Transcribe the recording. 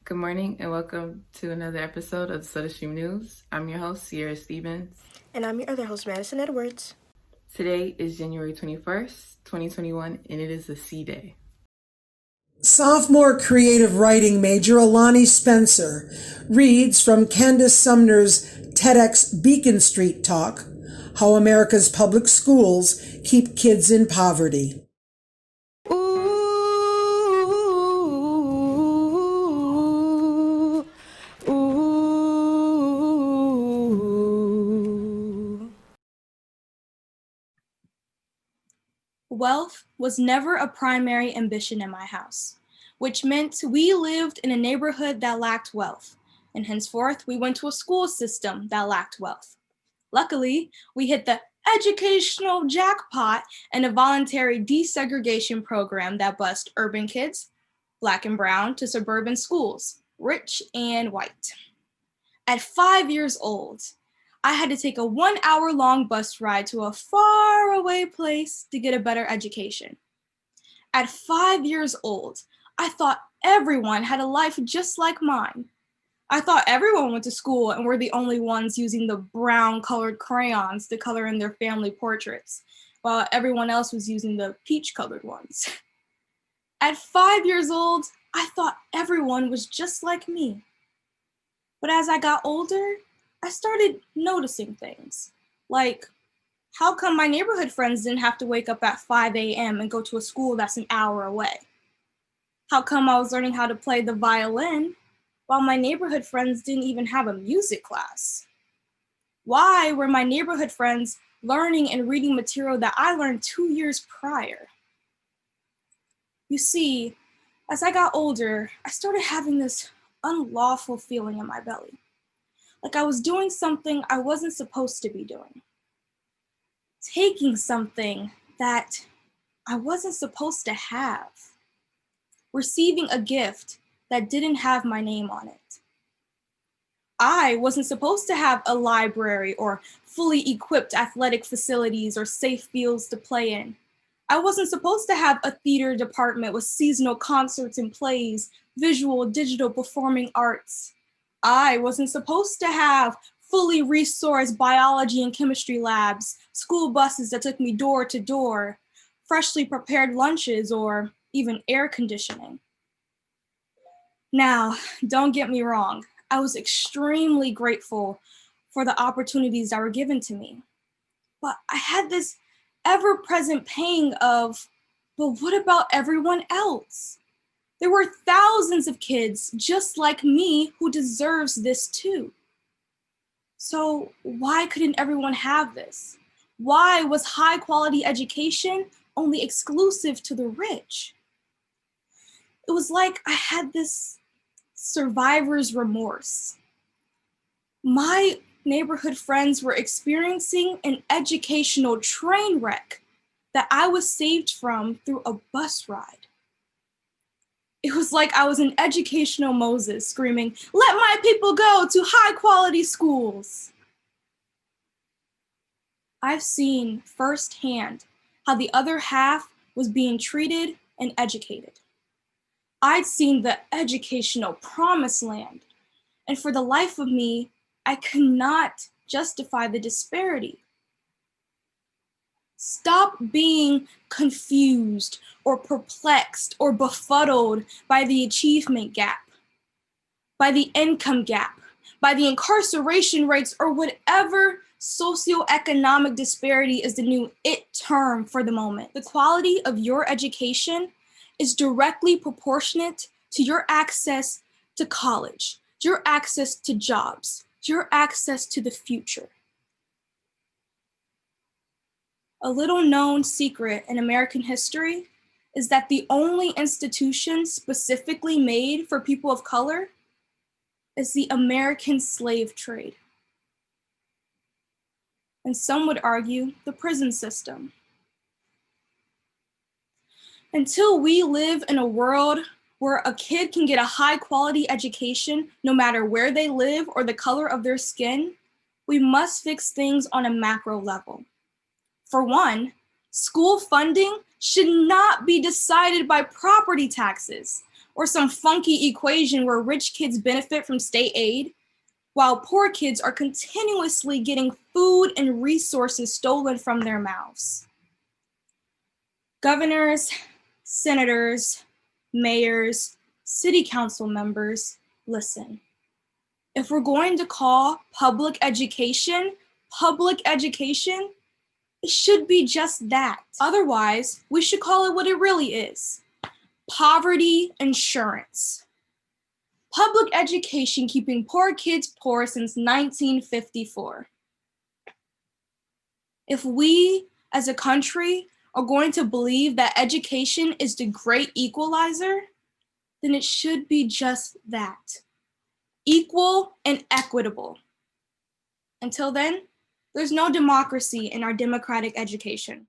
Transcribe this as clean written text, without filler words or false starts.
Good morning and welcome to another episode of the Soda Stream News. I'm your host, Sierra Stevens. And I'm your other host, Madison Edwards. Today is January 21st, 2021, and it is a C Day. Sophomore creative writing major Alani Spencer reads from Candace Sumner's TEDx Beacon Street talk, How America's Public Schools Keep Kids in Poverty. Wealth was never a primary ambition in my house, which meant we lived in a neighborhood that lacked wealth, and henceforth we went to a school system that lacked wealth. Luckily, we hit the educational jackpot and a voluntary desegregation program that bused urban kids, Black and brown, to suburban schools, rich and white. At 5 years old, I had to take a 1 hour long bus ride to a faraway place to get a better education. At 5 years old, I thought everyone had a life just like mine. I thought everyone went to school and were the only ones using the brown colored crayons to color in their family portraits, while everyone else was using the peach colored ones. At 5 years old, I thought everyone was just like me. But as I got older, I started noticing things, like how come my neighborhood friends didn't have to wake up at 5 a.m. and go to a school that's an hour away? How come I was learning how to play the violin while my neighborhood friends didn't even have a music class? Why were my neighborhood friends learning and reading material that I learned 2 years prior? You see, as I got older, I started having this unlawful feeling in my belly. Like I was doing something I wasn't supposed to be doing. Taking something that I wasn't supposed to have. Receiving a gift that didn't have my name on it. I wasn't supposed to have a library or fully equipped athletic facilities or safe fields to play in. I wasn't supposed to have a theater department with seasonal concerts and plays, visual, digital performing arts. I wasn't supposed to have fully resourced biology and chemistry labs, school buses that took me door to door, freshly prepared lunches, or even air conditioning. Now, don't get me wrong, I was extremely grateful for the opportunities that were given to me. But I had this ever-present pang of, but what about everyone else? There were thousands of kids just like me who deserves this too. So why couldn't everyone have this? Why was high quality education only exclusive to the rich? It was like I had this survivor's remorse. My neighborhood friends were experiencing an educational train wreck that I was saved from through a bus ride. It was like I was an educational Moses screaming, "Let my people go to high quality schools." I've seen firsthand how the other half was being treated and educated. I'd seen the educational promised land, and for the life of me, I could not justify the disparity. Stop being confused or perplexed or befuddled by the achievement gap, by the income gap, by the incarceration rates, or whatever socioeconomic disparity is the new it term for the moment. The quality of your education is directly proportionate to your access to college, your access to jobs, your access to the future. A little known secret in American history is that the only institution specifically made for people of color is the American slave trade. And some would argue the prison system. Until we live in a world where a kid can get a high quality education no matter where they live or the color of their skin, we must fix things on a macro level. For one, school funding should not be decided by property taxes or some funky equation where rich kids benefit from state aid while poor kids are continuously getting food and resources stolen from their mouths. Governors, senators, mayors, city council members, listen. If we're going to call public education, it should be just that. Otherwise, we should call it what it really is: poverty insurance. Public education keeping poor kids poor since 1954. If we, as a country, are going to believe that education is the great equalizer, then it should be just that: equal and equitable. Until then, there's no democracy in our democratic education.